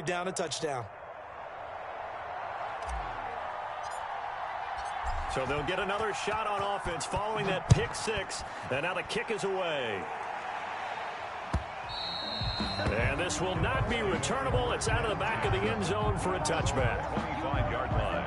down a touchdown. So they'll get another shot on offense following that pick six. And now the kick is away. And this will not be returnable. It's out of the back of the end zone for a touchback. 25-yard line.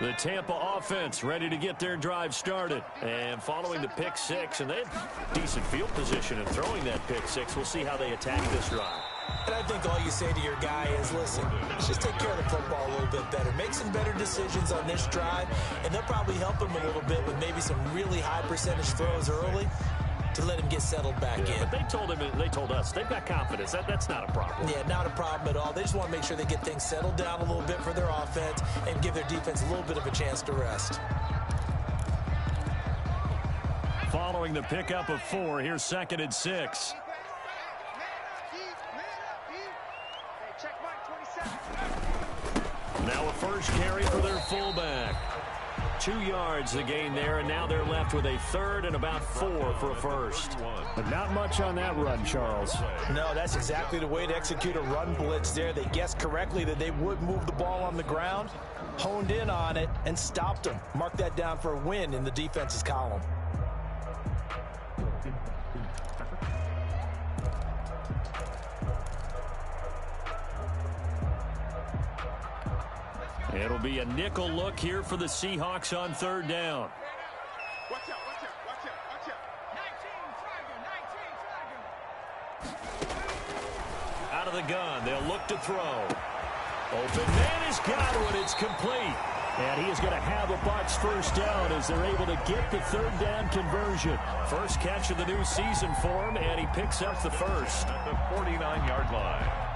The Tampa offense ready to get their drive started. And following the pick six, and they have decent field position in throwing that pick six. We'll see how they attack this drive. And I think all you say to your guy is, listen, let's just take care of the football a little bit better. Make some better decisions on this drive, and they'll probably help him a little bit with maybe some really high percentage throws early to let him get settled back in. But they told us they've got confidence. That's not a problem. Yeah, not a problem at all. They just want to make sure they get things settled down a little bit for their offense and give their defense a little bit of a chance to rest. Following the pickup of 4, here's 2nd and 6. Now a first carry for their fullback. 2 yards the gain there, and now they're left with a 3rd and about 4 for a first. But not much on that run, Charles. No, that's exactly the way to execute a run blitz there. They guessed correctly that they would move the ball on the ground, honed in on it, and stopped them. Mark that down for a win in the defense's column. It'll be a nickel look here for the Seahawks on 3rd down. Watch out, watch out, watch out, watch out. 19 Out of the gun, they'll look to throw. Open man is Godwin, it's complete. And he is going to have a Bucs first down as they're able to get the 3rd down conversion. First catch of the new season for him, and he picks up the first. At the 49-yard line.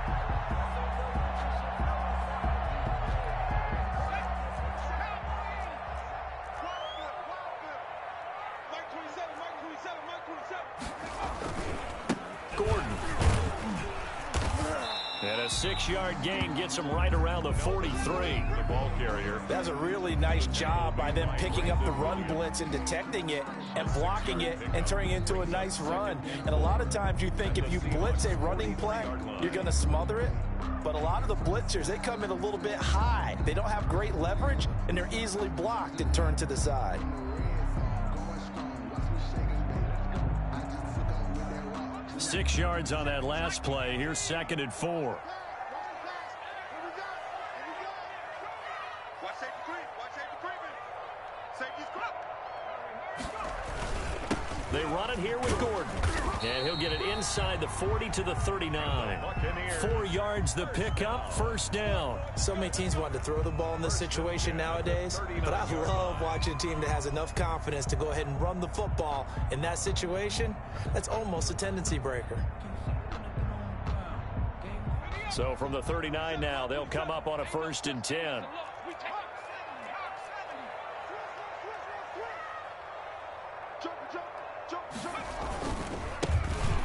And a 6-yard gain gets him right around the 43. The ball carrier. That's a really nice job by them picking up the run blitz and detecting it and blocking it and turning it into a nice run. And a lot of times you think if you blitz a running play, you're going to smother it. But a lot of the blitzers, they come in a little bit high. They don't have great leverage, and they're easily blocked and turned to the side. Six yards on that last play. Here's 2nd and 4. They run it here with Gordon. And he'll get it inside the 40 to the 39. 4 yards the pickup, first down. So many teams want to throw the ball in this situation nowadays, but I love watching a team that has enough confidence to go ahead and run the football in that situation. That's almost a tendency breaker. So from the 39 now, they'll come up on a 1st and 10.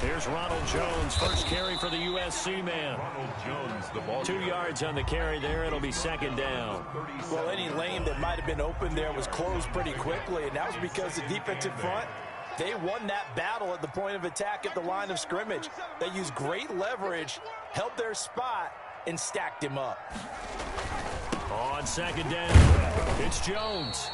Here's Ronald Jones, first carry for the USC man. Ronald Jones, the ball 2 yards on the carry there. It'll be 2nd down. Well, any lane that might have been open there was closed pretty quickly, and that was because the defensive front, they won that battle at the point of attack at the line of scrimmage. They used great leverage, held their spot, and stacked him up. On 2nd down, it's Jones.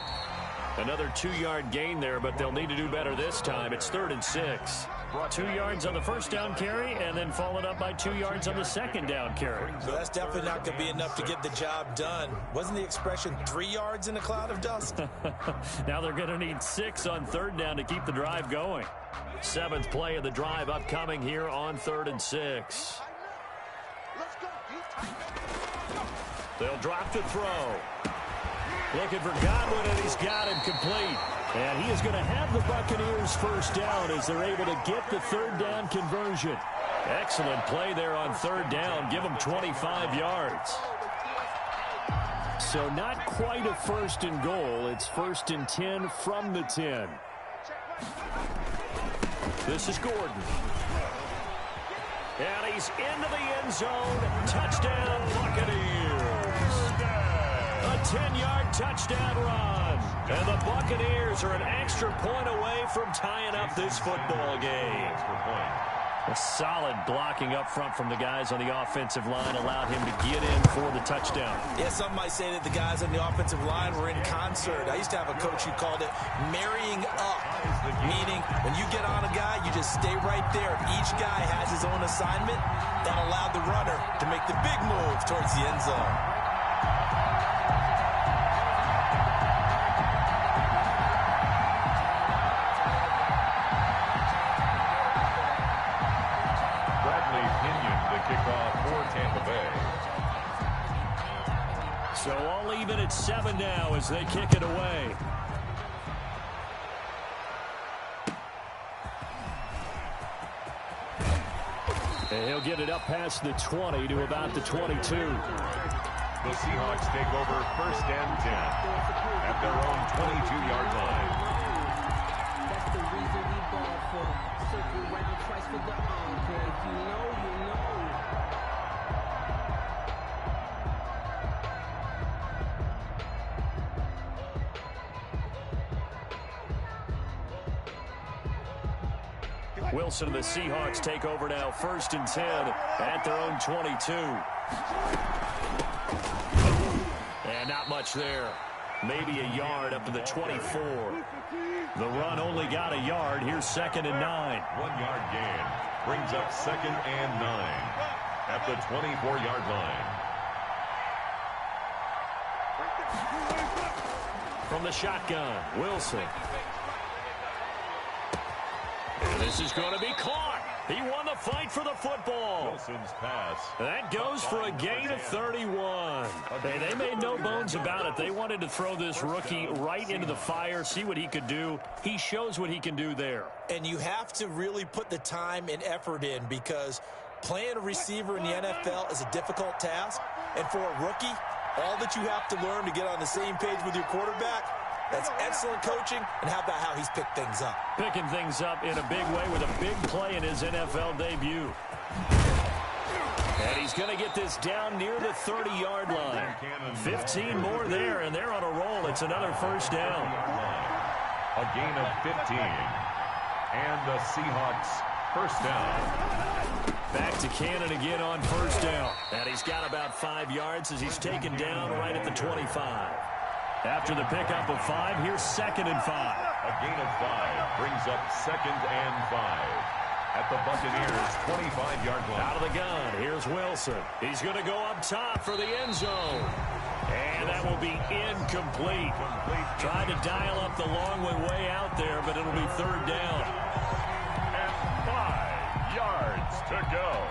Another 2-yard gain there, but they'll need to do better this time. It's 3rd and 6. 2 yards on the first down carry, and then followed up by 2 yards on the 2nd down carry. So that's definitely not going to be enough to get the job done. Wasn't the expression 3 yards in a cloud of dust? Now they're going to need 6 on 3rd down to keep the drive going. 7th play of the drive upcoming here on 3rd and 6. They'll drop to throw. Looking for Godwin, and he's got him complete. And he is going to have the Buccaneers first down as they're able to get the 3rd down conversion. Excellent play there on 3rd down. Give them 25 yards. So not quite a 1st and goal. It's 1st and 10 from the 10. This is Gordon. And he's into the end zone. Touchdown, Buccaneers. A 10-yard touchdown run. And the Buccaneers are an extra point away from tying up this football game. A solid blocking up front from the guys on the offensive line allowed him to get in for the touchdown. Yeah, some might say that the guys on the offensive line were in concert. I used to have a coach who called it marrying up, meaning when you get on a guy, you just stay right there. Each guy has his own assignment. That allowed the runner to make the big move towards the end zone. So all even at 7 now as they kick it away. And he'll get it up past the 20 to about the 22. The Seahawks take over 1st and 10 at their own 22-yard line. That's the reason we ball for. Circle round twice for the encore. If you know, you know. Wilson and the Seahawks take over now 1st and 10 at their own 22. And not much there. Maybe a yard up to the 24. The run only got a yard. Here's 2nd and 9. 1-yard gain brings up 2nd and 9 at the 24-yard line. From the shotgun, Wilson. And this is going to be caught. He won the fight for the football. Wilson's pass. That goes for a gain of 31. They made no bones about it. They wanted to throw this rookie right into the fire, see what he could do. He shows what he can do there. And you have to really put the time and effort in because playing a receiver in the NFL is a difficult task. And for a rookie, all that you have to learn to get on the same page with your quarterback, that's excellent coaching, and how about how he's picked things up? Picking things up in a big way with a big play in his NFL debut. And he's going to get this down near the 30-yard line. 15 more there, and they're on a roll. It's another 1st down. A gain of 15. And the Seahawks 1st down. Back to Cannon again on 1st down. And he's got about 5 yards as he's taken down right at the 25. After the pickup of 5, here's 2nd and 5. A gain of 5 brings up 2nd and 5 at the Buccaneers' 25-yard line. Out of the gun, here's Wilson. He's going to go up top for the end zone. And that will be incomplete. Tried to dial up the long one way out there, but it'll be 3rd down. And 5 yards to go.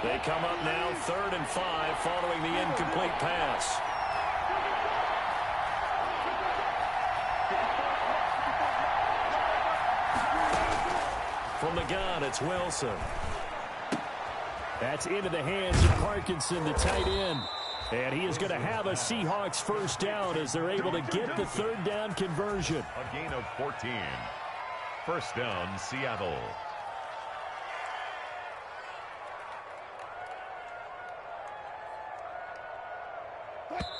They come up now 3rd and 5 following the incomplete pass. From the gun, it's Wilson. That's into the hands of Parkinson, the tight end. And he is going to have a Seahawks 1st down as they're able to get the 3rd down conversion. A gain of 14. 1st down, Seattle.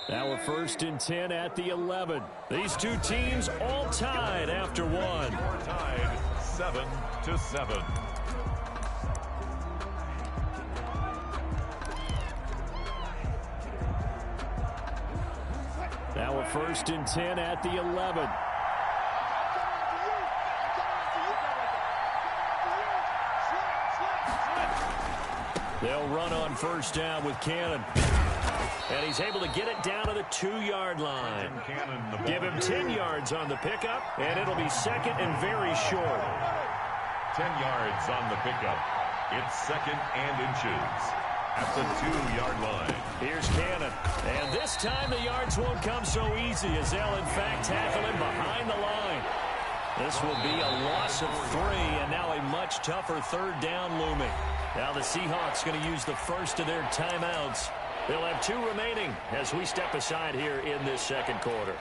Now a 1st and 10 at the 11. These two teams all tied after one. Tied 7-7. Now a 1st and 10 at the 11. They'll run on 1st down with Cannon. And he's able to get it down to the 2-yard line. Give him 10 yards on the pickup, and it'll be 2nd and very short. 10 yards on the pickup. It's 2nd and inches. at the 2-yard line. Here's Cannon. And this time the yards won't come so easy as they'll, in fact, tackle him behind the line. This will be a loss of 3, and now a much tougher third down looming. Now the Seahawks going to use the first of their timeouts. They'll have 2 remaining as we step aside here in this second quarter.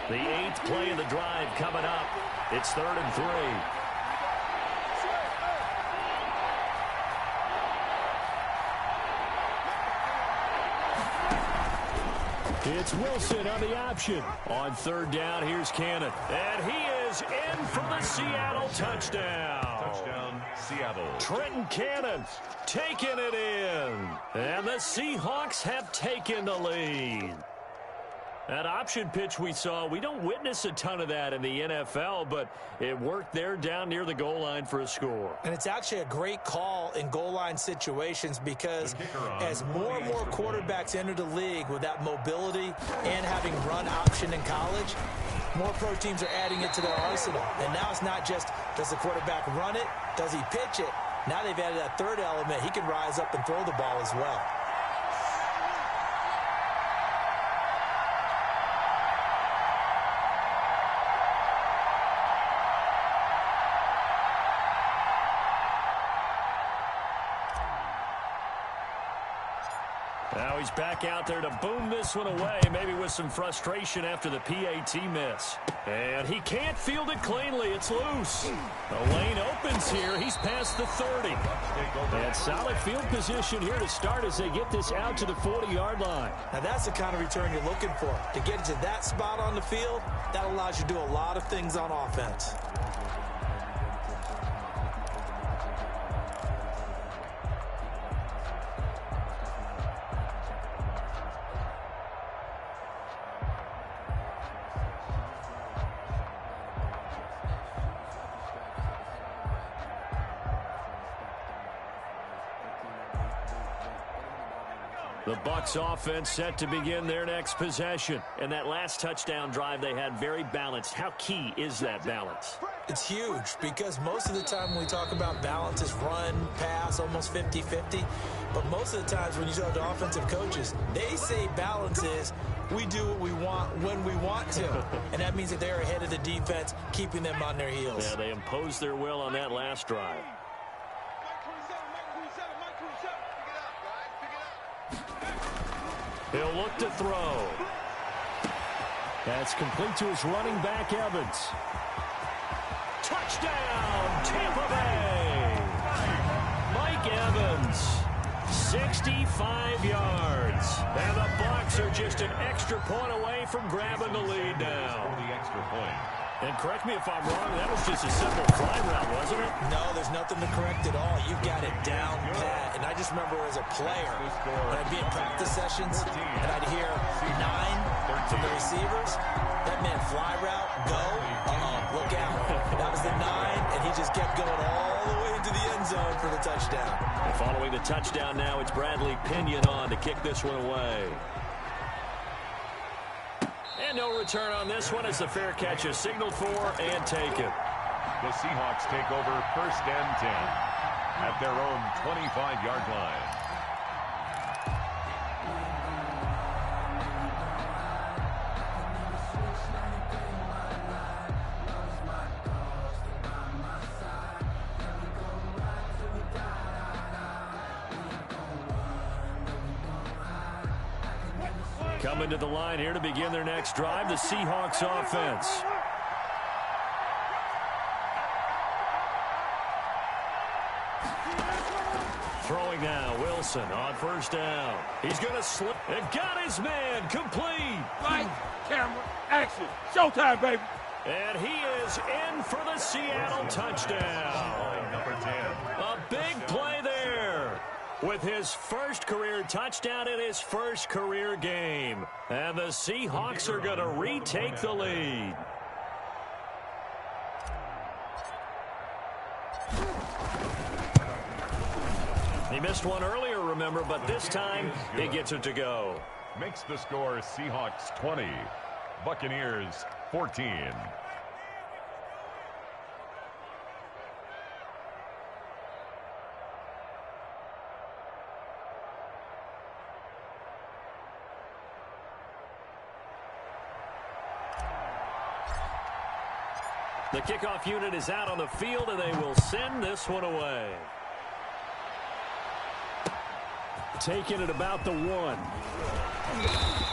The 8th play of the drive coming up. It's 3rd and 3. It's Wilson on the option. On 3rd down, here's Cannon. And he is in for the Seattle touchdown. Touchdown, Seattle. Trenton Cannon taking it in. And the Seahawks have taken the lead. That option pitch we saw, we don't witness a ton of that in the NFL, but it worked there down near the goal line for a score. And it's actually a great call in goal line situations because as more and more quarterbacks enter the league with that mobility and having run option in college, more pro teams are adding it to their arsenal. And now it's not just does the quarterback run it, does he pitch it? Now they've added that third element. He can rise up and throw the ball as well. Now he's back out there to boom this one away, maybe with some frustration after the PAT miss. And he can't field it cleanly. It's loose. The lane opens here. He's past the 30. And solid field position here to start as they get this out to the 40-yard line. Now that's the kind of return you're looking for. To get to that spot on the field, that allows you to do a lot of things on offense. The Bucs offense set to begin their next possession. And that last touchdown drive they had very balanced. How key is that balance? It's huge because most of the time when we talk about balance is run, pass, almost 50-50. But most of the times when you talk to offensive coaches, they say balance is we do what we want when we want to. And that means that they're ahead of the defense, keeping them on their heels. Yeah, they imposed their will on that last drive. He'll look to throw. That's complete to his running back, Evans. Touchdown, Tampa Bay. Mike Evans, 65 yards. And the Bucs are just an extra point away from grabbing the lead now. The extra point. And correct me if I'm wrong, that was just a simple fly route, wasn't it? No, there's nothing to correct at all. You've got it down pat. And I just remember as a player, when I'd be in practice sessions, and I'd hear 9 from the receivers, that meant fly route, go, look out. That was the 9, and he just kept going all the way into the end zone for the touchdown. And following the touchdown now, it's Bradley Pinion on to kick this one away. And no return on this one as the fair catch is signaled for and taken. The Seahawks take over 1st and 10 at their own 25-yard line. Coming to the line here to begin their next drive, the Seahawks offense. Throwing now, Wilson on 1st down. He's going to slip and got his man complete. Light, camera, action. Showtime, baby. And he is in for the Seattle touchdown. Number 10. A big play there with his first career touchdown in his first career game. And the Seahawks are going to retake the lead. He missed one earlier, remember, but this time he gets it to go. Makes the score Seahawks 20, Buccaneers 14. The kickoff unit is out on the field, and they will send this one away. Taking it about the 1.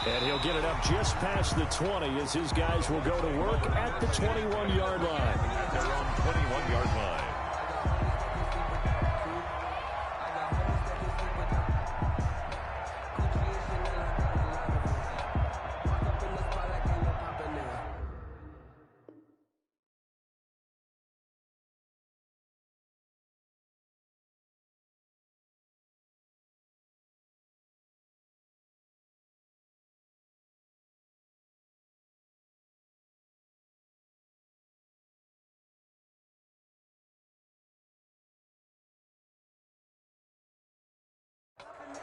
And he'll get it up just past the 20 as his guys will go to work at the 21-yard line. They're on 21-yard line.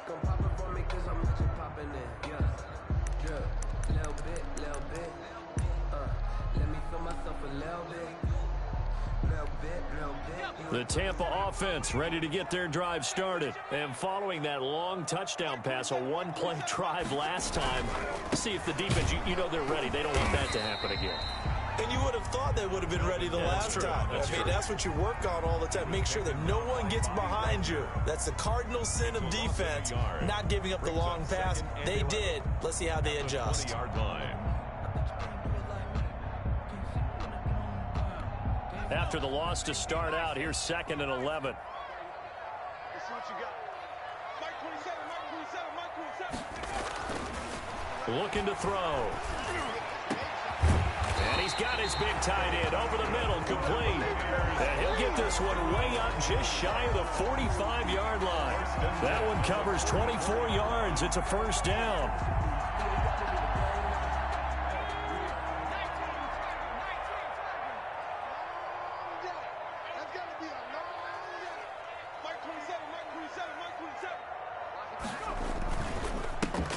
Come pop it for me, cause I'm not just popping in. Yeah, drip, little bit. Let me feel myself a little bit. The Tampa offense ready to get their drive started. And following that long touchdown pass, a one-play drive last time, see if the defense, you know they're ready. They don't want that to happen again. And you would have thought they would have been ready the last time. I mean, that's what you work on all the time. Make sure that no one gets behind you. That's the cardinal sin of defense, not giving up the long pass. They did. Let's see how they adjust. 20-yard line. After the loss to start out, here's 2nd and 11. Looking to throw. And he's got his big tight end over the middle, complete. And he'll get this one way up just shy of the 45-yard line. That one covers 24 yards. It's a first down.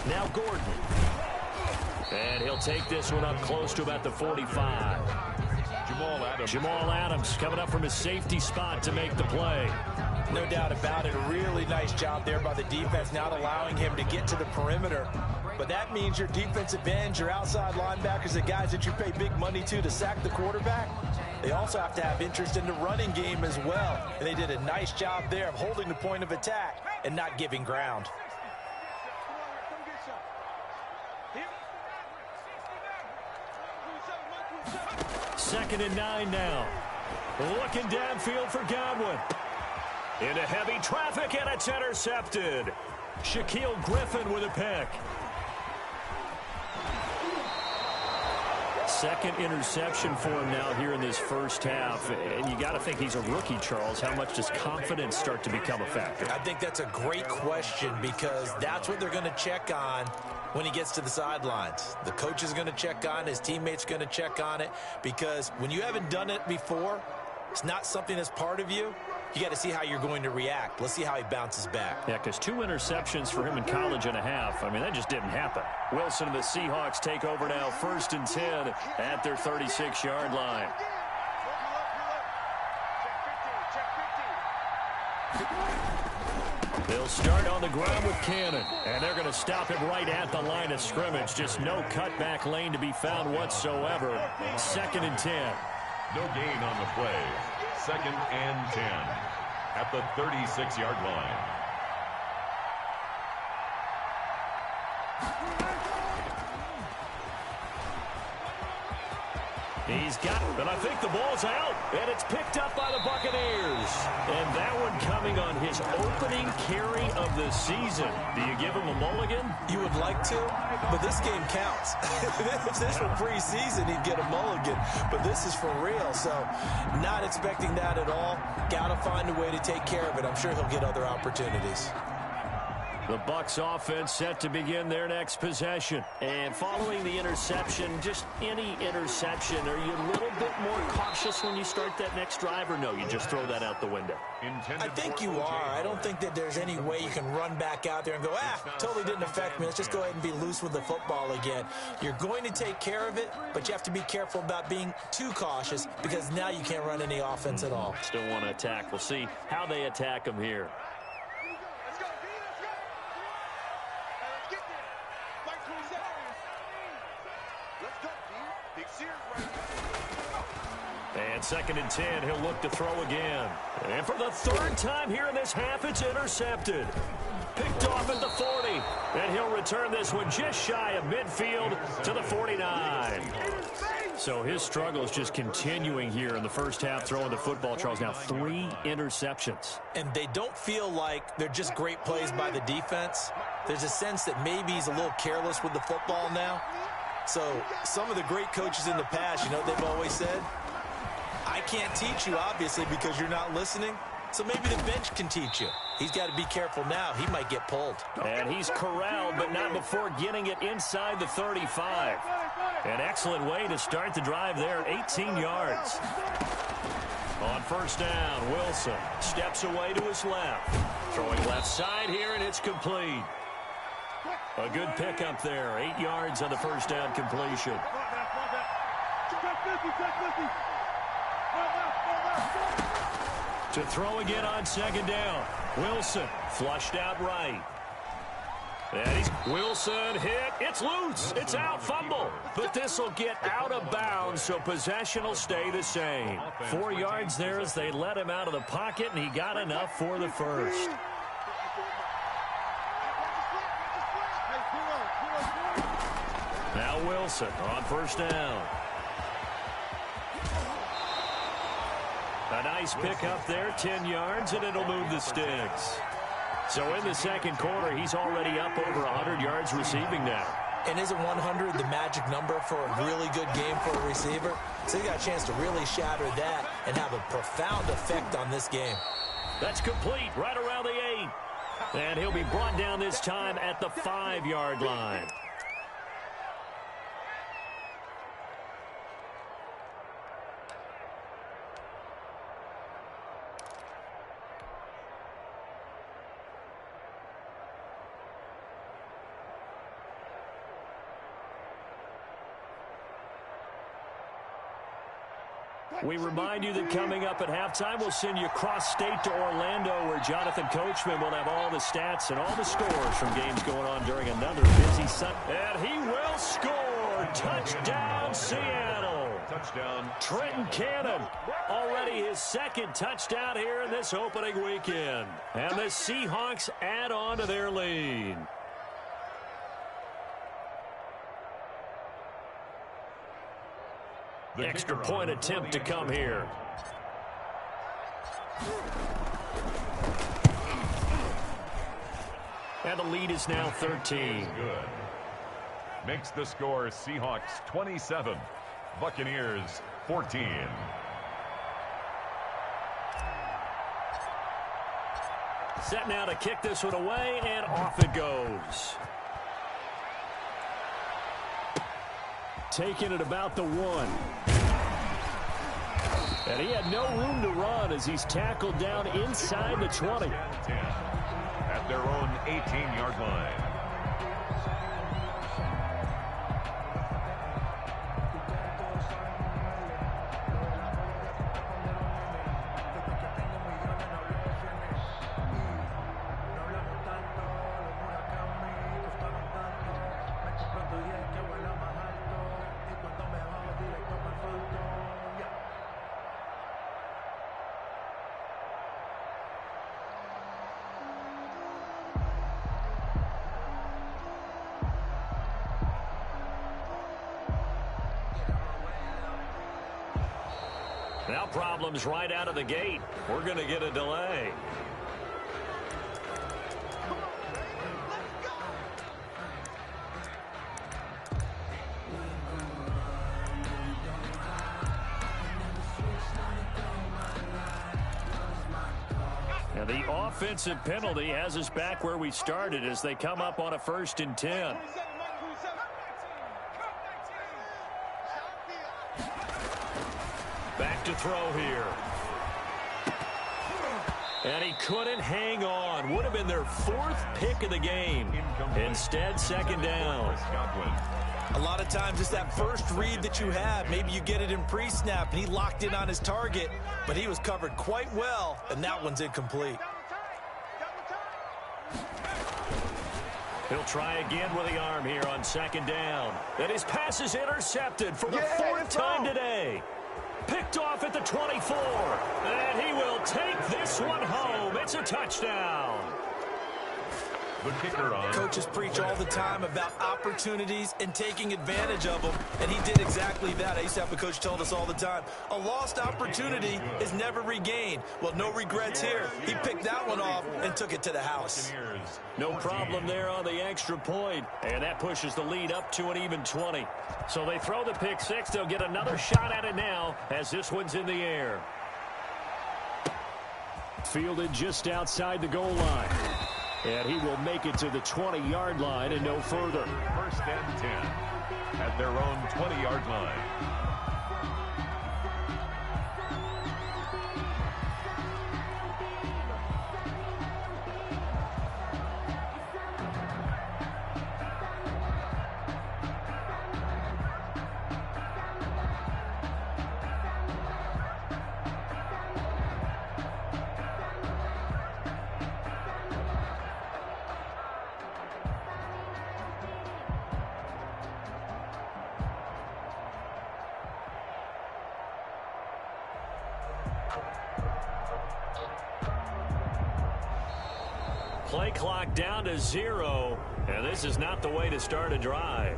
Now Gordon. And he'll take this one up close to about the 45. Jamal Adams coming up from his safety spot to make the play. No doubt about it. A really nice job there by the defense, not allowing him to get to the perimeter. But that means your defensive ends, your outside linebackers, the guys that you pay big money to sack the quarterback, they also have to have interest in the running game as well. And they did a nice job there of holding the point of attack and not giving ground. Second and 9 now. Looking downfield for Godwin. Into heavy traffic, and it's intercepted. Shaquille Griffin with a pick. Second interception for him now here in this first half. And you got to think he's a rookie, Charles. How much does confidence start to become a factor? I think that's a great question because that's what they're going to check on when he gets to the sidelines. The coach is going to check on it. His teammates are going to check on it because when you haven't done it before, it's not something that's part of you. You got to see how you're going to react. Let's see how he bounces back. Yeah, because 2 interceptions for him in college and a half. I mean, that just didn't happen. Wilson and the Seahawks take over now, 1st and 10 at their 36-yard line. They'll start on the ground with Cannon, and they're going to stop him right at the line of scrimmage. Just no cutback lane to be found whatsoever. 2nd and 10. No gain on the play. 2nd and 10 at the 36-yard line. He's got it, but I think the ball's out, and it's picked up by the Buccaneers. And that one coming on his opening carry of the season. Do you give him a mulligan? You would like to, but this game counts. If this were preseason, he'd get a mulligan, but this is for real, so not expecting that at all. Got to find a way to take care of it. I'm sure he'll get other opportunities. The Bucs offense set to begin their next possession. And following the interception, just any interception, are you a little bit more cautious when you start that next drive, or no, you just throw that out the window? I think you are. I don't think that there's any way you can run back out there and go, totally didn't affect me. Let's just go ahead and be loose with the football again. You're going to take care of it, but you have to be careful about being too cautious because now you can't run any offense at all. Still want to attack. We'll see how they attack them here. And 2nd and 10, he'll look to throw again. And for the 3rd time here in this half, it's intercepted. Picked off at the 40. And he'll return this one just shy of midfield to the 49. So his struggle is just continuing here in the first half throwing the football, Charles. Now 3 interceptions. And they don't feel like they're just great plays by the defense. There's a sense that maybe he's a little careless with the football now. So some of the great coaches in the past, you know what they've always said? I can't teach you, obviously, because you're not listening. So maybe the bench can teach you. He's got to be careful now. He might get pulled. And he's corralled, but not before getting it inside the 35. An excellent way to start the drive there, 18 yards. On 1st down, Wilson steps away to his left. Throwing left side here, and it's complete. A good pickup there, 8 yards on the 1st down completion. To throw again on 2nd down. Wilson flushed out right. And Wilson hit. It's loose. It's out. Fumble. But this will get out of bounds, so possession will stay the same. 4 yards there as they let him out of the pocket, and he got enough for the first. Now Wilson on 1st down. A nice pickup there, 10 yards, and it'll move the sticks. So in the 2nd quarter, he's already up over 100 yards receiving now. And isn't 100 the magic number for a really good game for a receiver? So he got a chance to really shatter that and have a profound effect on this game. That's complete, right around the 8. And he'll be brought down this time at the 5-yard line. We remind you that coming up at halftime, we'll send you cross-state to Orlando, where Jonathan Coachman will have all the stats and all the scores from games going on during another busy Sunday. And he will score. Touchdown, Seattle. Touchdown. Trenton Cannon, already his 2nd touchdown here in this opening weekend. And the Seahawks add on to their lead. Extra point attempt to come here. And the lead is now 13. Good. Makes the score Seahawks 27, Buccaneers 14. Set now to kick this one away, and off it goes. Taking it about the 1. And he had no room to run as he's tackled down inside the 20. At their own 18-yard line. Now problems right out of the gate. We're going to get a delay. And the offensive penalty has us back where we started as they come up on a 1st and 10. Back to throw here. And he couldn't hang on. Would have been their 4th pick of the game. Instead, 2nd down. A lot of times it's that first read that you have. Maybe you get it in pre-snap, and he locked in on his target, but he was covered quite well, and that one's incomplete. He'll try again with the arm here on 2nd down. And his pass is intercepted for the 4th time today. Picked off at the 24. And he will take this one home. It's a touchdown. The kicker on. Coaches preach all the time about opportunities and taking advantage of them, and he did exactly that. I used to have a coach told us all the time, a lost opportunity is never regained. Well, no regrets here. He picked that one off and took it to the house. No problem there on the extra point, and that pushes the lead up to an even 20. So they throw the pick 6. They'll get another shot at it now as this one's in the air. Fielded just outside the goal line. And he will make it to the 20-yard line and no further. 1st and 10 at their own 20-yard line. Play clock down to 0, and this is not the way to start a drive.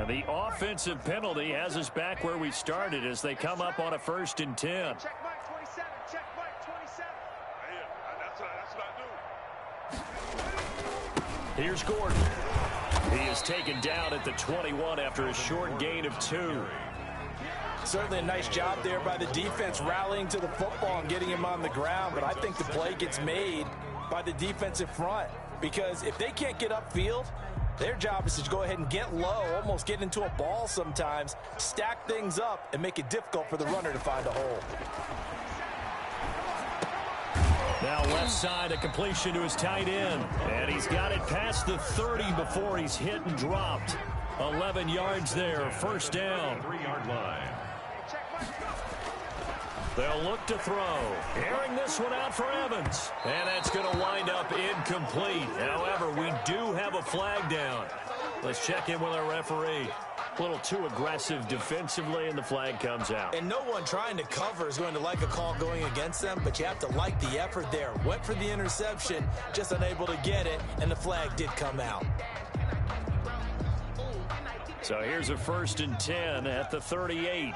The offensive penalty has us back where we started as they come up on a 1st and 10. Check Mike 27. Check Mike 27. That's what I do. Here's Gordon. He is taken down at the 21 after a short gain of 2. Certainly a nice job there by the defense rallying to the football and getting him on the ground, but I think the play gets made by the defensive front because if they can't get upfield, their job is to go ahead and get low, almost get into a ball sometimes, stack things up, and make it difficult for the runner to find a hole. Now left side, a completion to his tight end. And he's got it past the 30 before he's hit and dropped. 11 yards there, 1st down. 3-yard line. They'll look to throw. Airing this one out for Evans. And that's going to wind up incomplete. However, we do have a flag down. Let's check in with our referee. A little too aggressive defensively, and the flag comes out. And no one trying to cover is going to like a call going against them, but you have to like the effort there. Went for the interception, just unable to get it, and the flag did come out. So here's a 1st and 10 at the 38.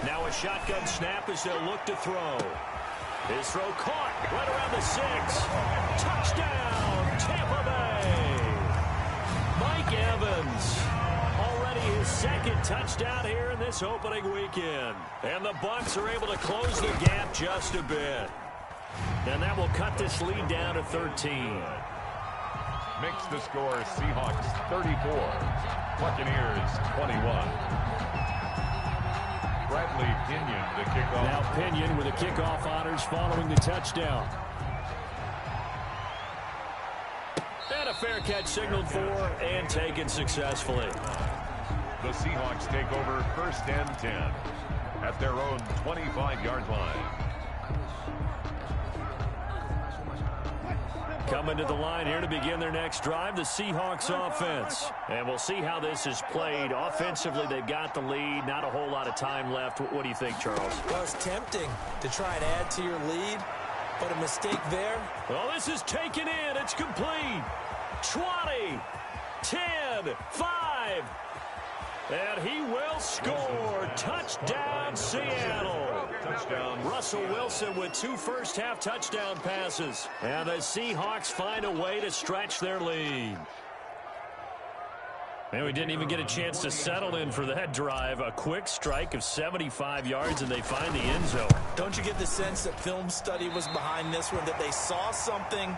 Now a shotgun snap as they'll look to throw. His throw caught right around the 6. Touchdown, Tampa Bay. Mike Evans. Already his 2nd touchdown here in this opening weekend. And the Bucs are able to close the gap just a bit. And that will cut this lead down to 13. Makes the score Seahawks 34, Buccaneers 21. Bradley Pinion, the kickoff. Now Pinion with the kickoff honors following the touchdown. And a fair catch signaled for and taken successfully. The Seahawks take over 1st and 10 at their own 25-yard line. Coming to the line here to begin their next drive, the Seahawks offense. And we'll see how this is played. Offensively, they've got the lead. Not a whole lot of time left. What do you think, Charles? Well, it's tempting to try and add to your lead, but a mistake there. Well, this is taken in. It's complete. 20, 10, 5. And he will score. Touchdown, Seattle. Touchdown. Russell Wilson with 2 first-half touchdown passes. And the Seahawks find a way to stretch their lead. And we didn't even get a chance to settle in for that drive. A quick strike of 75 yards, and they find the end zone. Don't you get the sense that film study was behind this one, that they saw something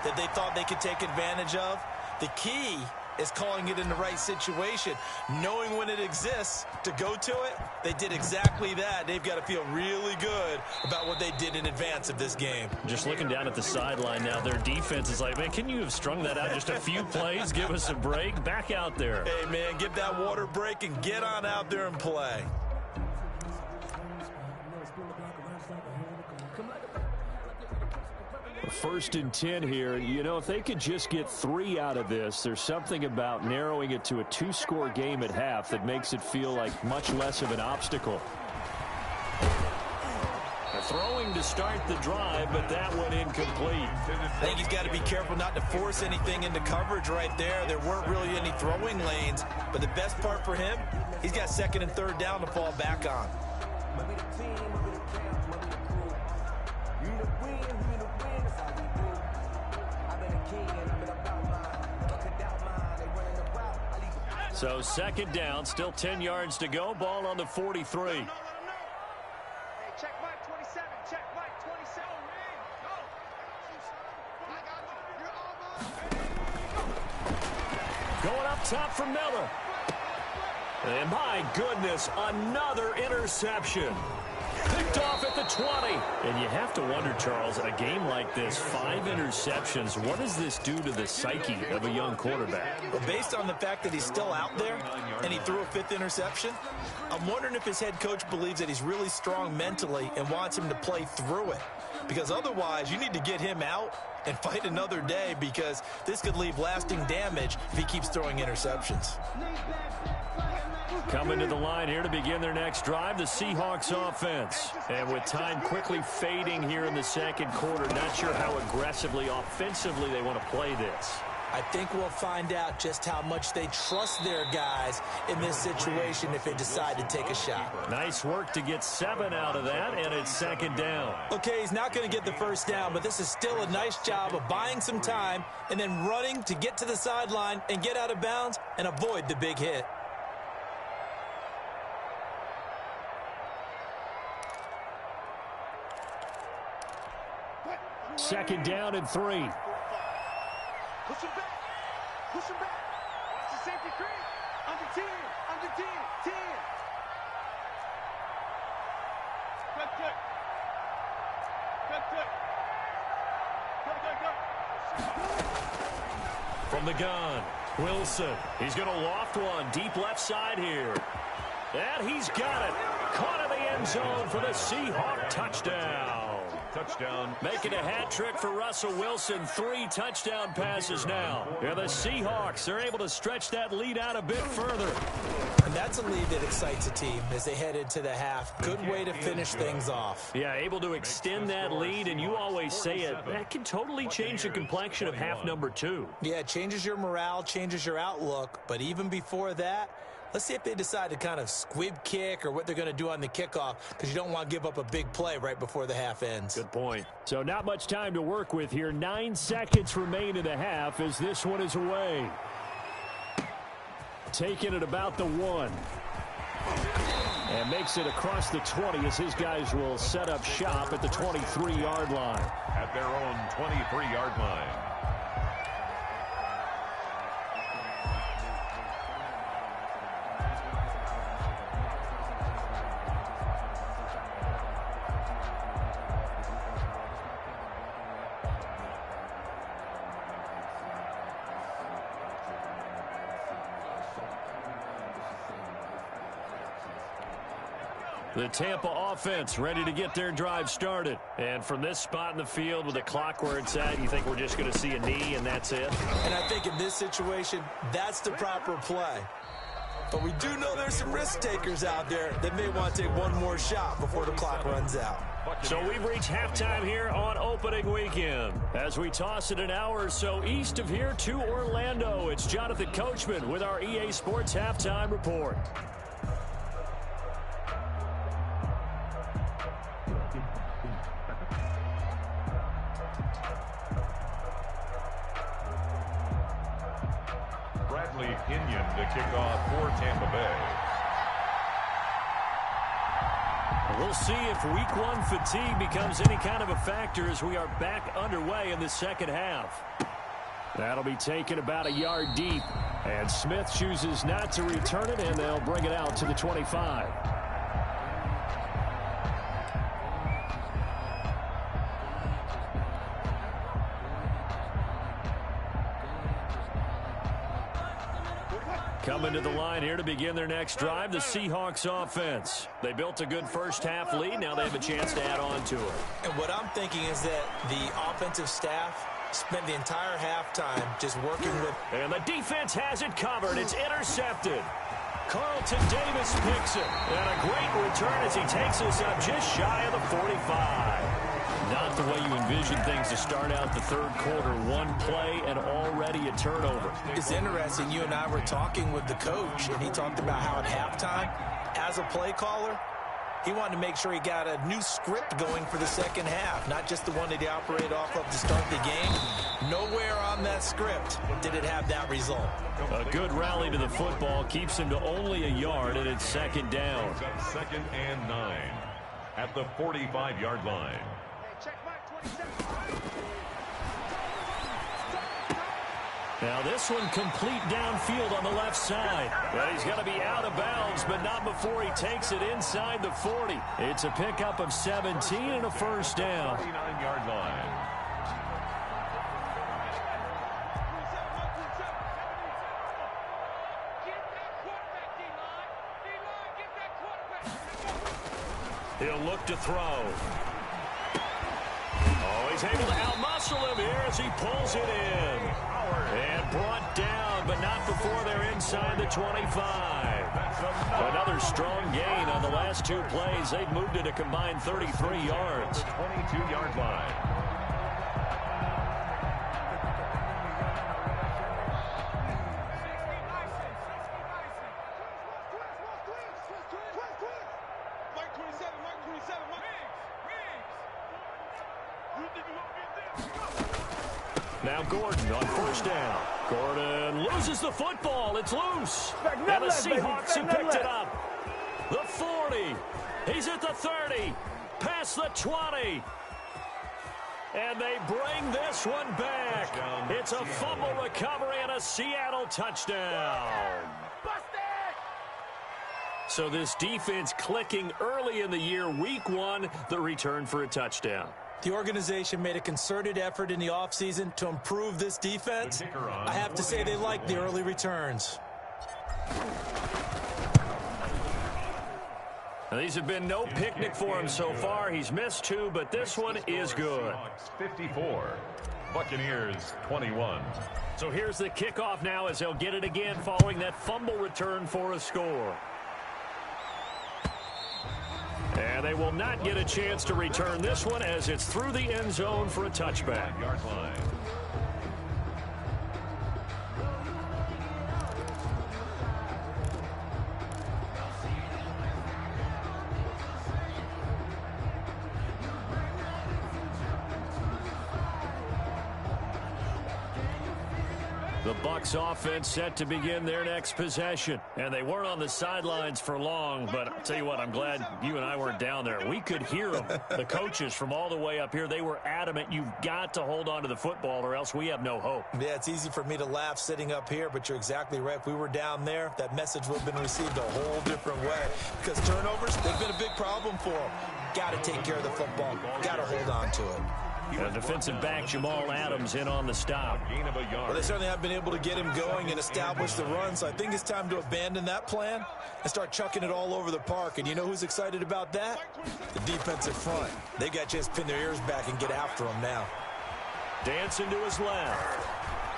that they thought they could take advantage of? The key is calling it in the right situation, knowing when it exists to go to it. They did exactly that. They've got to feel really good about what they did in advance of this game. Just looking down at the sideline now, their defense is like, man, can you have strung that out just a few plays? Give us a break. Back out there. Hey, man, give that water break and get on out there and play. First and 10 here. You know, if they could just get 3 out of this, there's something about narrowing it to a 2-score game at half that makes it feel like much less of an obstacle. Throwing to start the drive, but that one incomplete. I think he's got to be careful not to force anything into coverage right there. There weren't really any throwing lanes, but the best part for him, he's got 2nd and 3rd down to fall back on. So 2nd down, still 10 yards to go. Ball on the 43. Hey, check Mike 27. Check Mike 27. Going up top for Miller. And my goodness, another interception. Picked off at the 20. And you have to wonder, Charles, in a game like this, 5 interceptions, what does this do to the psyche of a young quarterback? Well, based on the fact that he's still out there and he threw a 5th interception, I'm wondering if his head coach believes that he's really strong mentally and wants him to play through it. Because otherwise, you need to get him out and fight another day, because this could leave lasting damage if he keeps throwing interceptions. Coming to the line here to begin their next drive, the Seahawks offense. And with time quickly fading here in the 2nd quarter, not sure how aggressively, offensively they want to play this. I think we'll find out just how much they trust their guys in this situation if they decide to take a shot. Nice work to get 7 out of that, and it's 2nd down. Okay, he's not going to get the 1st down, but this is still a nice job of buying some time and then running to get to the sideline and get out of bounds and avoid the big hit. Second down and 3. Push him back. Push him back. Watch the safety creep. Under 10. Under 10. 10. Cut, cut. Cut, cut. Cut, cut, cut. From the gun, Wilson. He's going to loft one deep left side here. And he's got it. Caught in the end zone for the Seahawk touchdown. Touchdown. Making a hat trick for Russell Wilson. 3 touchdown passes now. And the Seahawks are able to stretch that lead out a bit further. And that's a lead that excites a team as they head into the half. Good way to finish things off. Yeah, able to extend that lead, and you always say it, that can totally change the complexion of half number 2. Yeah, it changes your morale, changes your outlook. But even before that, let's see if they decide to kind of squib kick or what they're going to do on the kickoff, because you don't want to give up a big play right before the half ends. Good point. So not much time to work with here. 9 seconds remain in the half as this one is away. Taking it about the 1. And makes it across the 20 as his guys will set up shop at the 23-yard line. At their own 23-yard line. The Tampa offense ready to get their drive started. And from this spot in the field with the clock where it's at, you think we're just going to see a knee and that's it? And I think in this situation, that's the proper play. But we do know there's some risk takers out there that may want to take one more shot before the clock runs out. So we've reached halftime here on opening weekend. As we toss it an hour or so east of here to Orlando, it's Jonathan Coachman with our EA Sports Halftime Report. Bradley Pinion to kick off for Tampa Bay. We'll see if week one fatigue becomes any kind of a factor as we are back underway in the second half. That'll be taken about a yard deep. And Smith chooses not to return it, and they'll bring it out to the 25. Coming to the line here to begin their next drive, the Seahawks offense. They built a good first-half lead. Now they have a chance to add on to it. And what I'm thinking is that the offensive staff spent the entire halftime just working with. And the defense has it covered. It's intercepted. Carlton Davis picks it. And a great return as he takes us up just shy of the 45. Not the way you envision things to start out the third quarter. One play and already a turnover. It's interesting. You and I were talking with the coach, and he talked about how at halftime, as a play caller, he wanted to make sure he got a new script going for the second half, not just the one that he operated off of to start the game. Nowhere on that script did it have that result. A good rally to the football keeps him to only a yard, and it's second down. Second and 9 at the 45-yard line. Now this one complete downfield on the left side. But he's going to be out of bounds, but not before he takes it inside the 40. It's a pickup of 17 and a first down. 49-yard line. He'll look to throw. Oh, he's able to outmuscle him here as he pulls it in. And brought down, but not before they're inside the 25. Another strong gain on the last two plays. They've moved it a combined 33 yards. 22-yard line. Now Gordon on first down. Gordon loses the football. It's loose. And the Seahawks have picked it up. The 40. He's at the 30. Past the 20. And they bring this one back. It's a fumble recovery and a Seattle touchdown. So this defense clicking early in the year. Week one, the return for a touchdown. The organization made a concerted effort in the offseason to improve this defense. I have to say they like the early returns. Now, these have been no picnic for him so far. He's missed two, but this one is good. 54. Buccaneers 21. So here's the kickoff now as they'll get it again following that fumble return for a score. And they will not get a chance to return this one as it's through the end zone for a touchback. Yard line. The Bucs offense set to begin their next possession. And they weren't on the sidelines for long, but I'll tell you what, I'm glad you and I weren't down there. We could hear them. The coaches from all the way up here, they were adamant, you've got to hold on to the football or else we have no hope. Yeah, it's easy for me to laugh sitting up here, but you're exactly right. If we were down there, that message would have been received a whole different way. Because turnovers, they've been a big problem for them. Got to take care of the football. Got to hold on to it. And defensive back Jamal Adams in on the stop. Gain of a yard. Well, they certainly have been able to get him going and establish the run, so I think it's time to abandon that plan and start chucking it all over the park. And you know who's excited about that? The defensive front. They got a chance to pin their ears back and get after him now. Dancing to his left.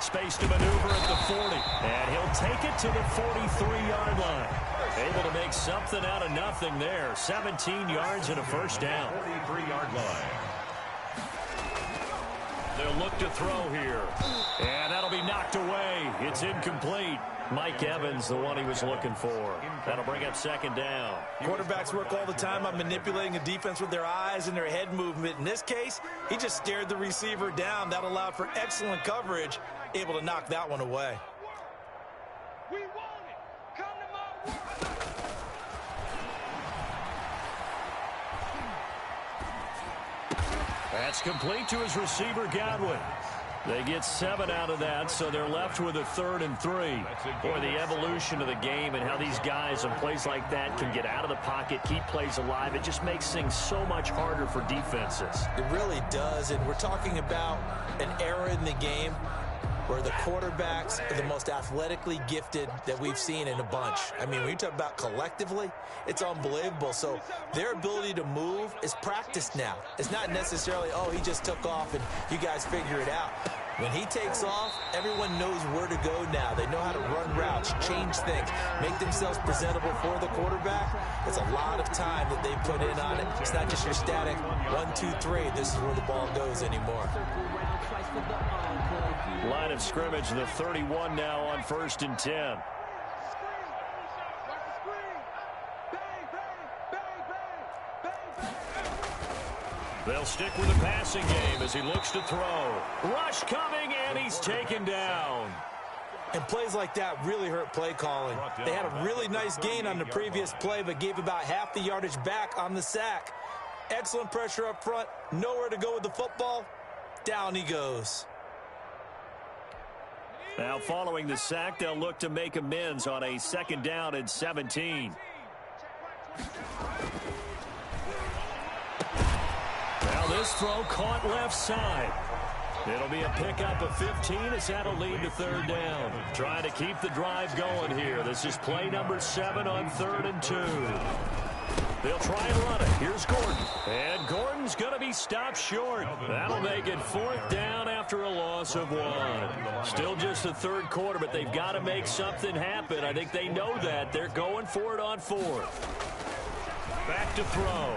Space to maneuver at the 40. And he'll take it to the 43-yard line. Able to make something out of nothing there. 17 yards and a first down. 43-yard line. They'll look to throw here. And that'll be knocked away. It's incomplete. Mike Evans, the one he was looking for. That'll bring up second down. Quarterbacks work all the time on manipulating a defense with their eyes and their head movement. In this case, he just stared the receiver down. That allowed for excellent coverage, able to knock that one away. We want it. Come to my world. That's complete to his receiver, Godwin. They get 7 out of that, so they're left with a 3rd and 3. Boy, the evolution of the game and how these guys on plays like that can get out of the pocket, keep plays alive, it just makes things so much harder for defenses. It really does, and we're talking about an era in the game where the quarterbacks are the most athletically gifted that we've seen in a bunch. I mean, when you talk about collectively, it's unbelievable. So their ability to move is practiced now. It's not necessarily, oh, he just took off and you guys figure it out. When he takes off, everyone knows where to go now. They know how to run routes, change things, make themselves presentable for the quarterback. It's a lot of time that they put in on it. It's not just your static 1, 2, 3. This is where the ball goes anymore. Line of scrimmage, the 31 now on 1st and 10. They'll stick with the passing game as he looks to throw. Rush coming, and he's taken down. And plays like that really hurt play calling. They had a really nice gain on the previous play, but gave about half the yardage back on the sack. Excellent pressure up front. Nowhere to go with the football. Down he goes. Now following the sack, they'll look to make amends on a 2nd down and 17. Now this throw caught left side. It'll be a pickup of 15 as that'll lead to 3rd down. Trying to keep the drive going here. This is play number 7 on 3rd and 2. They'll try and run it. Here's Gordon. And Gordon's going to be stopped short. That'll make it 4th down after a loss of 1. Still just the 3rd quarter, but they've got to make something happen. I think they know that. They're going for it on 4th. Back to throw.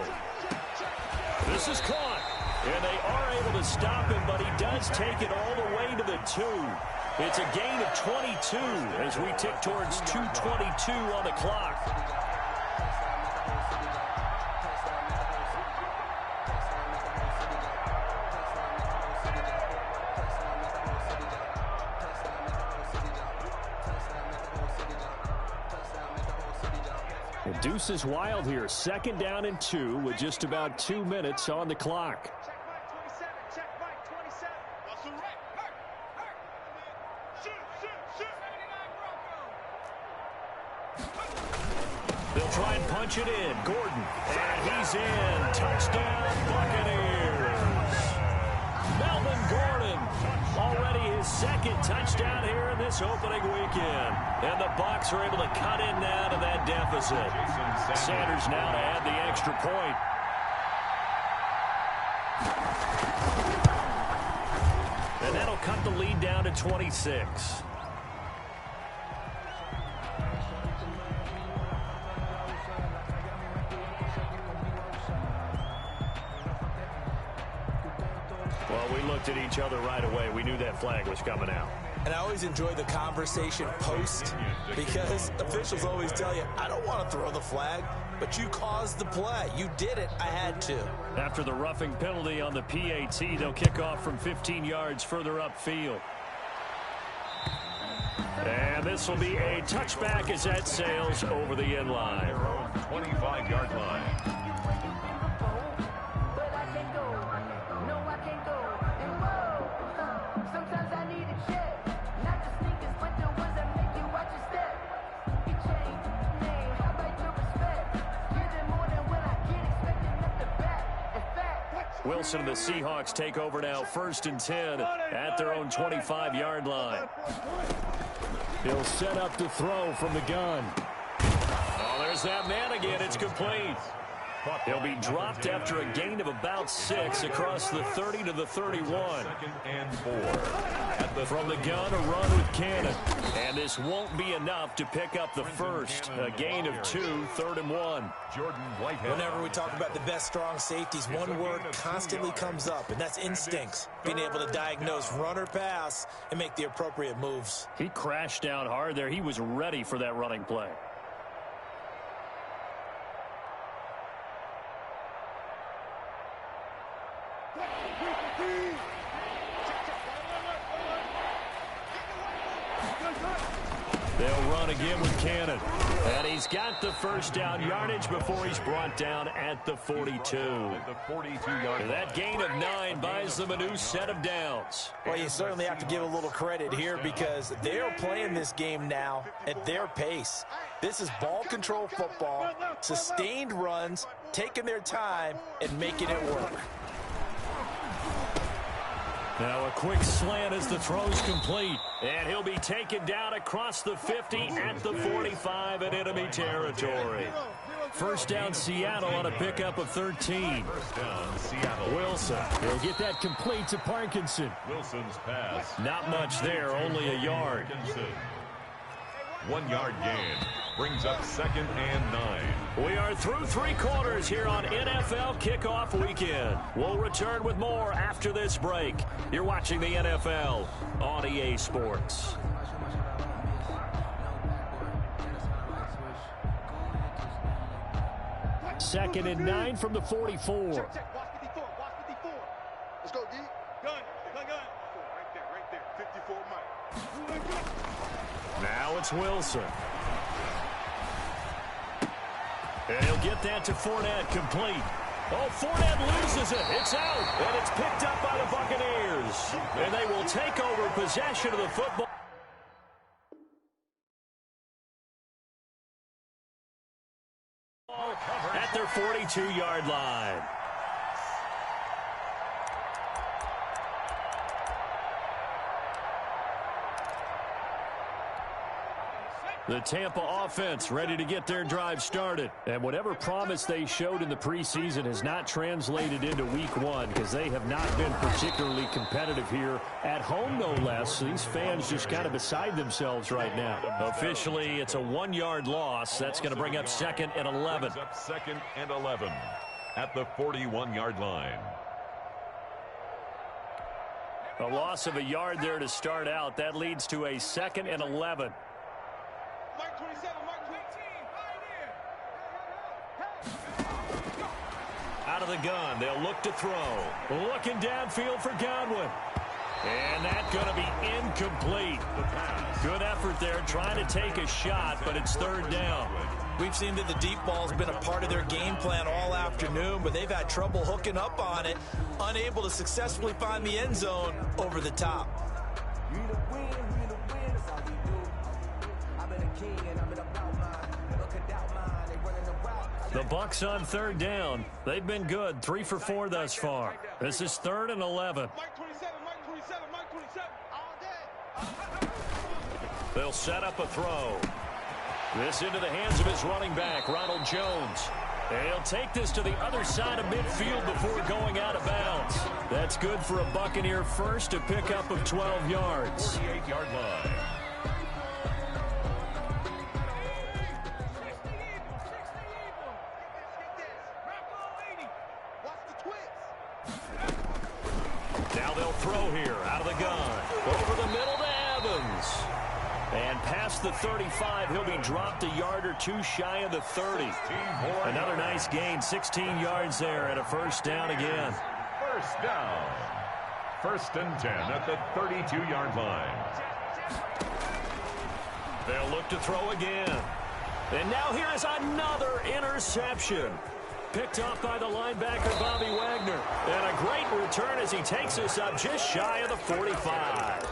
This is caught. And they are able to stop him, but he does take it all the way to the 2. It's a gain of 22 as we tick towards 2:22 on the clock. Deuce is wild here. 2nd down and 2 with just about 2 minutes on the clock. They'll try and punch it in. Gordon. And he's in. Touchdown, Buccaneers. Melvin Gordon. Already his 2nd touchdown here in this opening weekend. And the Bucs are able to cut in now to that deficit. Sanders now to add the extra point. And that'll cut the lead down to 26. Well, we looked at each other right away. We knew that flag was coming out. And I always enjoy the conversation post because officials always tell you, I don't want to throw the flag, but you caused the play. You did it. I had to. After the roughing penalty on the PAT, they'll kick off from 15 yards further upfield. And this will be a touchback as that sails over the end line. 25-yard line. Wilson and the Seahawks take over now, 1st and 10 at their own 25-yard line. He'll set up to throw from the gun. Oh, there's that man again. It's complete. He'll be dropped after a gain of about 6 across the 30 to the 31. 2nd and 4. From the gun, a run with Cannon. And this won't be enough to pick up the first. A gain of 2, 3rd and 1. Jordan Whitehead. Whenever we talk about the best strong safeties, one word constantly comes up, and that's instincts. Being able to diagnose run or pass and make the appropriate moves. He crashed down hard there. He was ready for that running play. They'll run again with Cannon. And he's got the first down yardage before he's brought down at the 42. At the 42-yard line. That gain of 9 buys them a new set of downs. Well, you certainly have to give a little credit here because they're playing this game now at their pace. This is ball control football, sustained runs, taking their time, and making it work. Now a quick slant as the throw's complete. And he'll be taken down across the 50 at the 45 in enemy territory. First down Seattle on a pickup of 13. First down Seattle. Wilson. He'll get that complete to Parkinson. Wilson's pass. Not much there, only a yard. 1-yard gain. Brings up 2nd and 9. We are through 3 quarters here on NFL Kickoff Weekend. We'll return with more after this break. You're watching the NFL on EA Sports. Second and 9 from the 44. Watch 54. Let's go, D. Gun. Right there. 54, Mike. Now it's Wilson. And he'll get that to Fournette complete. Oh, Fournette loses it. It's out. And it's picked up by the Buccaneers. And they will take over possession of the football. At their 42-yard line. The Tampa offense ready to get their drive started. And whatever promise they showed in the preseason has not translated into week 1 because they have not been particularly competitive here at home, no less. These fans just kind of beside themselves right now. Officially, it's a 1-yard loss. That's going to bring up 2nd and 11. Brings up 2nd and 11 at the 41-yard line. A loss of a yard there to start out. That leads to a 2nd and 11. Mike 27, Mike 18, Out of the gun, they'll look to throw. Looking downfield for Godwin. And that's going to be incomplete. Good effort there, trying to take a shot, but it's 3rd down. We've seen that the deep ball's been a part of their game plan all afternoon, but they've had trouble hooking up on it, unable to successfully find the end zone over the top. The Bucs on 3rd down. They've been good, 3 for 4 thus far. This is 3rd and 11. Mike 27, Mike 27, Mike 27. All day. They'll set up a throw. This into the hands of his running back, Ronald Jones. And he'll take this to the other side of midfield before going out of bounds. That's good for a Buccaneer first, a pickup of 12 yards. 48-yard line. Now they'll throw here out of the gun. Over the middle to Evans. And past the 35, he'll be dropped a yard or 2 shy of the 30. Another nice gain, 16 yards there and a 1st down again. First down. 1st and 10 at the 32-yard line. They'll look to throw again. And now here is another interception. Picked off by the linebacker, Bobby Wagner. And a great return as he takes us up just shy of the 45.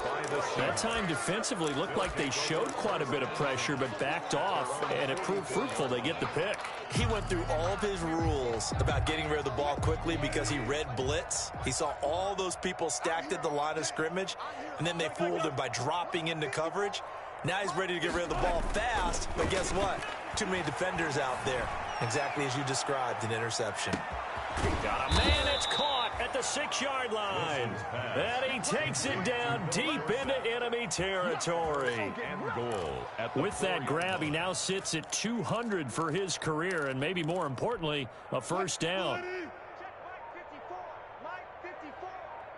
That time defensively looked like they showed quite a bit of pressure but backed off, and it proved fruitful. They get the pick. He went through all of his rules about getting rid of the ball quickly because he read blitz. He saw all those people stacked at the line of scrimmage, and then they fooled him by dropping into coverage. Now he's ready to get rid of the ball fast, but guess what? Too many defenders out there. Exactly as you described, an interception. Got a man that's caught at the 6-yard line. And he takes it down deep into enemy territory. With that grab, he now sits at 200 for his career, and maybe more importantly, a first down.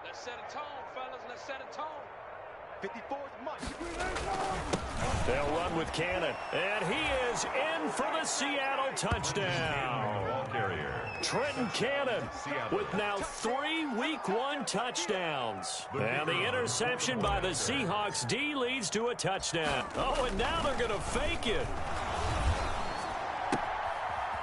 Let's set a tone, fellas. Let's set a tone. 54 is Mike. They'll run with Cannon, and he is in for the Seattle touchdown. Trenton Cannon with now 3 Week 1 touchdowns. And the interception by the Seahawks D leads to a touchdown. Oh, and now they're going to fake it.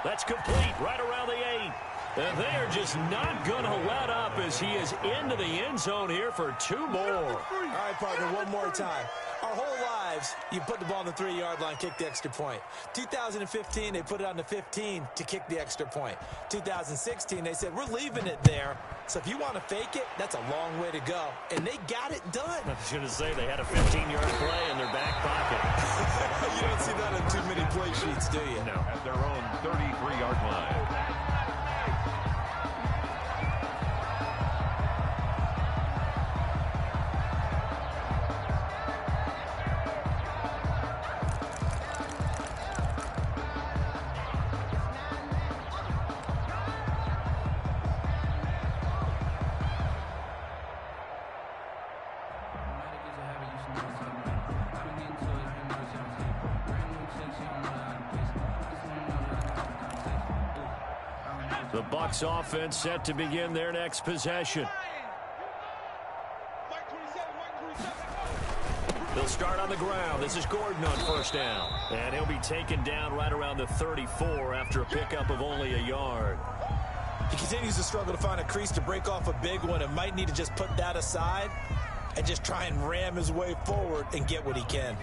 That's complete right around the 8. And they are just not going to let up as he is into the end zone here for 2 more. All right, partner, one more time. Our whole lives, you put the ball on the 3-yard line, kick the extra point. 2015, they put it on the 15 to kick the extra point. 2016, they said, we're leaving it there. So if you want to fake it, that's a long way to go. And they got it done. I was going to say they had a 15-yard play in their back pocket. You don't see that on too many play sheets, do you? No. At their own 33-yard line. The Bucs offense set to begin their next possession. They'll start on the ground. This is Gordon on first down. And he'll be taken down right around the 34 after a pickup of only a yard. He continues to struggle to find a crease to break off a big one and might need to just put that aside and just try and ram his way forward and get what he can.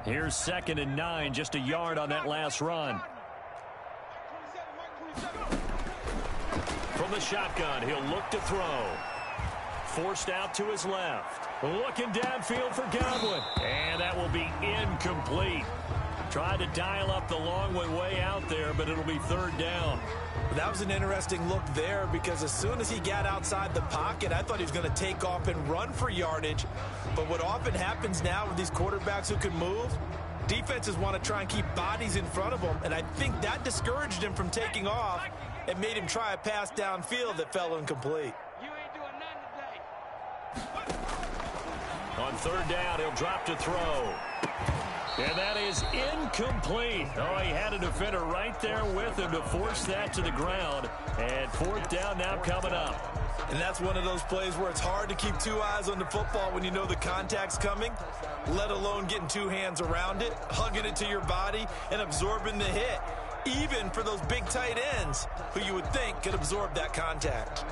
Here's 2nd and 9, just a yard on that last run. From the shotgun, he'll look to throw. Forced out to his left. Looking downfield for Godwin. And that will be incomplete. Tried to dial up the long one way out there, but it'll be 3rd down. That was an interesting look there because as soon as he got outside the pocket, I thought he was going to take off and run for yardage. But what often happens now with these quarterbacks who can move, defenses want to try and keep bodies in front of them, and I think that discouraged him from taking off and made him try a pass downfield that fell incomplete. You ain't doing nothing today. On 3rd down, he'll drop to throw. And that is incomplete. Oh, he had a defender right there with him to force that to the ground. And 4th down now coming up. And that's one of those plays where it's hard to keep 2 eyes on the football when you know the contact's coming, let alone getting 2 hands around it, hugging it to your body, and absorbing the hit, even for those big tight ends who you would think could absorb that contact.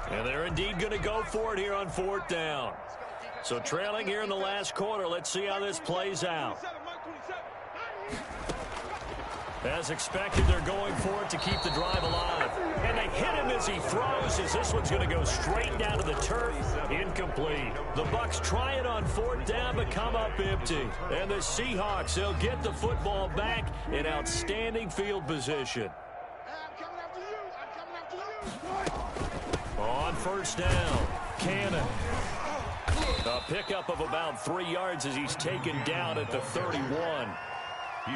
And they're indeed going to go for it here on 4th down. So trailing here in the last quarter, let's see how this plays out. As expected, they're going for it to keep the drive alive. And they hit him as he throws, as this one's going to go straight down to the turf. Incomplete. The Bucs try it on 4th down, but come up empty. And the Seahawks, they'll get the football back in outstanding field position. On 1st down, Cannon. A pickup of about 3 yards as he's taken down at the 31.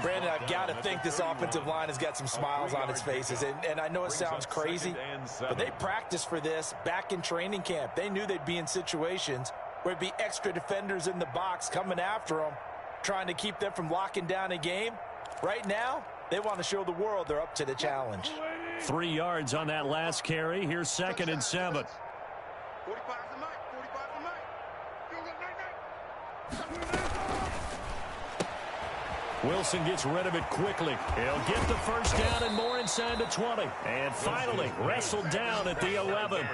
Brandon, I've got to think this offensive line has got some smiles on its faces. And I know it sounds crazy, but they practiced for this back in training camp. They knew they'd be in situations where it'd be extra defenders in the box coming after them, trying to keep them from locking down a game. Right now, they want to show the world they're up to the challenge. 3 yards on that last carry. Here's 2nd and 7. 45 to Mike. 45 to Mike. Wilson gets rid of it quickly. He'll get the first down and more inside the 20. And finally wrestled down at the 11.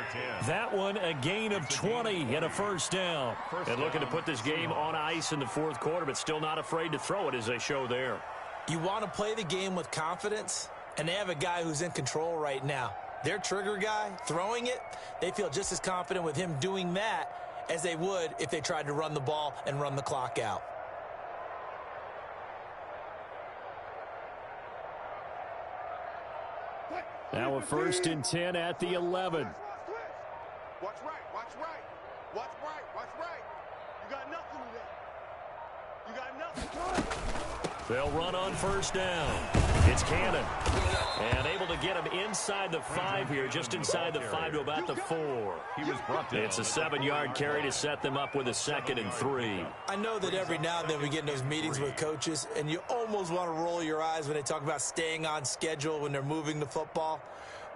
That one a gain of 20 and a first down. And looking to put this game on ice in the 4th quarter, but still not afraid to throw it as they show there. You want to play the game with confidence, and they have a guy who's in control right now. Their trigger guy throwing it, they feel just as confident with him doing that as they would if they tried to run the ball and run the clock out. Now a 1st and 10 at the 11. Watch right, watch right. Watch right, watch right. You got nothing today. You got nothing. They'll run on 1st down. It's Cannon. And able to get him inside the 5 here, just inside the 5 to about the 4. He was brought down. It's a 7-yard carry to set them up with a 2nd and 3. I know that every now and then we get in those meetings with coaches, and you almost want to roll your eyes when they talk about staying on schedule when they're moving the football.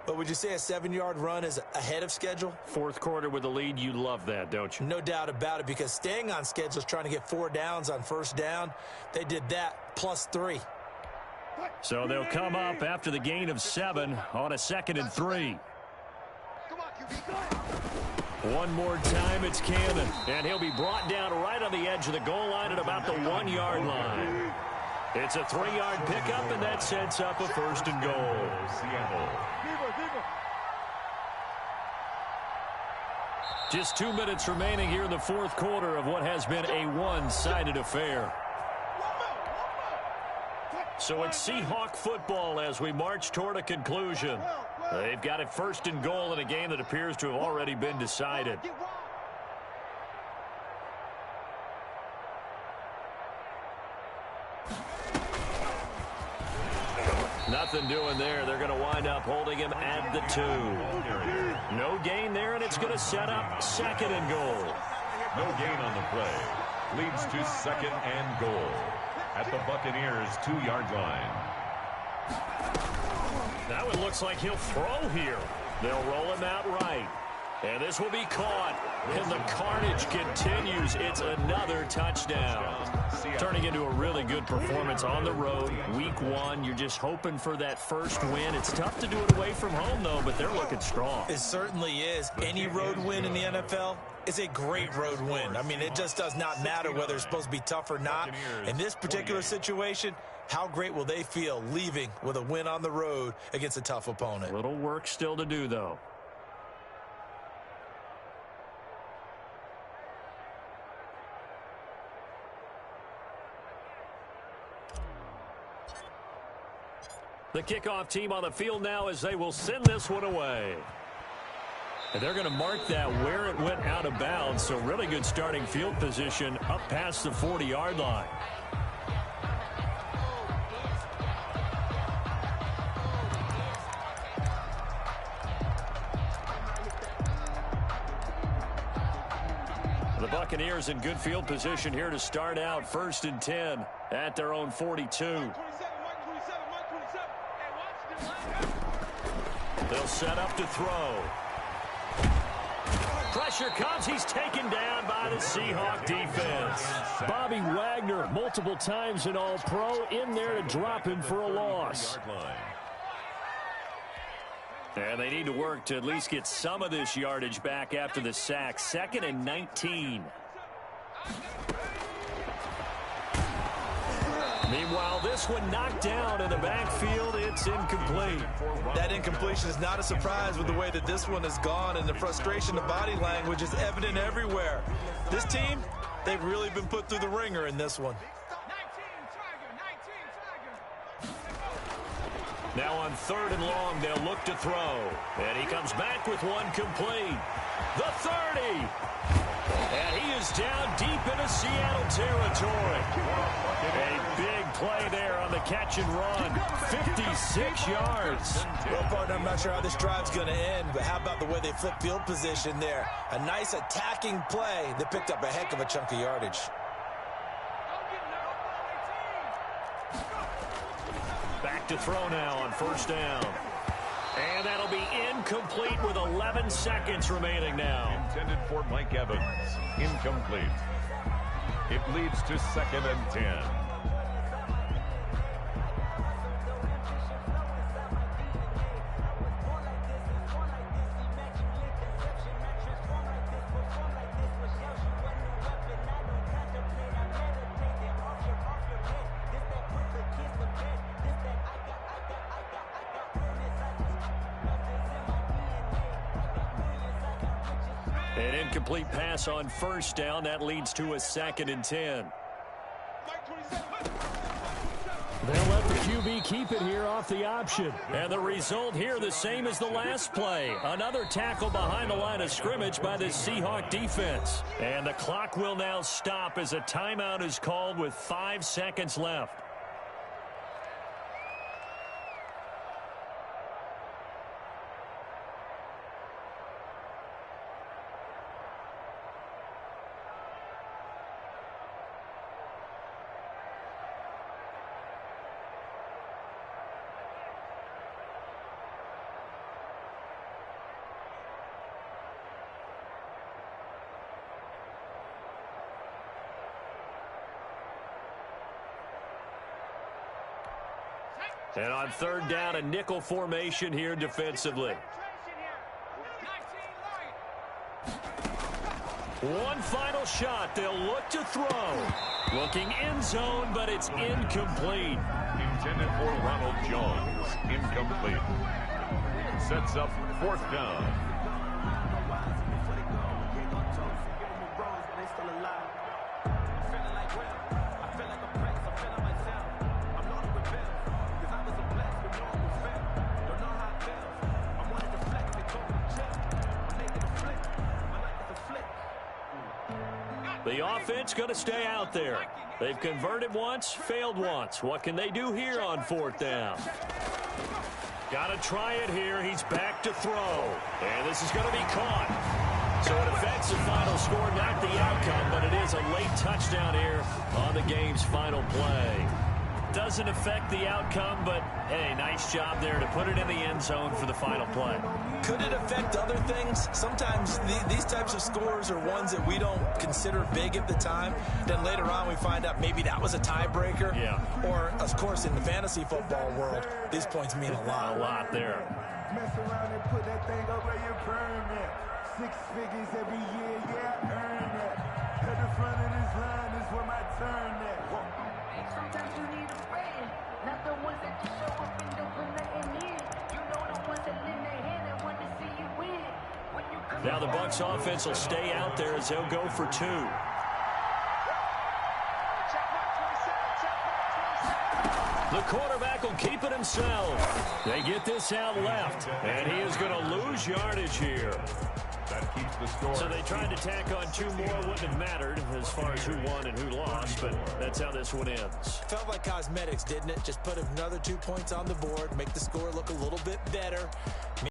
But would you say a 7-yard run is ahead of schedule? 4th quarter with the lead, you love that, don't you? No doubt about it, because staying on schedule is trying to get 4 downs on 1st down. They did that plus 3. So they'll come up after the gain of 7 on a 2nd and 3. Come on, QB. One more time, it's Cannon. And he'll be brought down right on the edge of the goal line at about the 1-yard line. It's a 3-yard pickup, and that sets up a 1st and goal. Seattle. Just 2 minutes remaining here in the 4th quarter of what has been a one-sided affair. So it's Seahawk football as we march toward a conclusion. They've got it 1st and goal in a game that appears to have already been decided. Nothing doing there. They're going to wind up holding him at the 2. No gain there, and it's going to set up 2nd and goal. No gain on the play. Leads to 2nd and goal at the Buccaneers' 2-yard line. Now it looks like he'll throw here. They'll roll him out right. And this will be caught. And the carnage continues. It's another touchdown. Turning into a really good performance on the road. Week 1, you're just hoping for that first win. It's tough to do it away from home, though, but they're looking strong. It certainly is. Any road win in the NFL is a great road win. I mean, it just does not matter whether it's supposed to be tough or not. In this particular situation, how great will they feel leaving with a win on the road against a tough opponent? Little work still to do, though. The kickoff team on the field now as they will send this one away. And they're going to mark that where it went out of bounds. So really good starting field position up past the 40-yard line. The Buccaneers in good field position here to start out 1st and 10 at their own 42. They'll set up to throw. Pressure comes. He's taken down by the Seahawk defense. Bobby Wagner, multiple times an All-Pro, in there to drop him for a loss. And they need to work to at least get some of this yardage back after the sack. 2nd and 19. Meanwhile, this one knocked down in the backfield. It's incomplete. That incompletion is not a surprise with the way that this one has gone, and the frustration, the body language is evident everywhere. This team, they've really been put through the ringer in this one. Now on 3rd and long, they'll look to throw. And he comes back with one complete. The 30. And he is down deep into Seattle territory. A big play there on the catch and run. 56 yards. Well, partner, I'm not sure how this drive's going to end, but how about the way they flip field position there? A nice attacking play that picked up a heck of a chunk of yardage. Back to throw now on 1st down. And that'll be incomplete with 11 seconds remaining now. Intended for Mike Evans. Incomplete. It leads to 2nd and 10. An incomplete pass on first down. That leads to a 2nd and 10. They'll let the QB keep it here off the option. And the result here the same as the last play. Another tackle behind the line of scrimmage by this Seahawk defense. And the clock will now stop as a timeout is called with 5 seconds left. And on 3rd down, a nickel formation here defensively. One final shot. They'll look to throw. Looking end zone, but it's incomplete. Intended for Ronald Jones. Incomplete. Sets up 4th down. The offense going to stay out there. They've converted once, failed once. What can they do here on 4th down? Got to try it here. He's back to throw. And this is going to be caught. So it affects the final score, not the outcome, but it is a late touchdown here on the game's final play. Doesn't affect the outcome, but, hey, nice job there to put it in the end zone for the final play. Could it affect other things? Sometimes these types of scores are ones that we don't consider big at the time. Then later on we find out maybe that was a tiebreaker. Yeah. Or, of course, in the fantasy football world, these points mean a lot. A lot there. Mess around and put that thing up where you permit. 6 figures every year, yeah, I earn that. At the front of this line is where my turn at. Sometimes you need a friend, not the ones that just show up and don't put nothing in. You know the ones that lend their hand and want to see you win. When you come Now the Bucs offense will stay out there as they'll go for 2. The quarterback will keep it himself. They get this out left, and he is going to lose yardage here. That keeps the score. So they tried to tack on 2 more. Wouldn't have mattered as far as who won and who lost, but that's how this one ends. Felt like cosmetics, didn't it? Just put another 2 points on the board, make the score look a little bit better,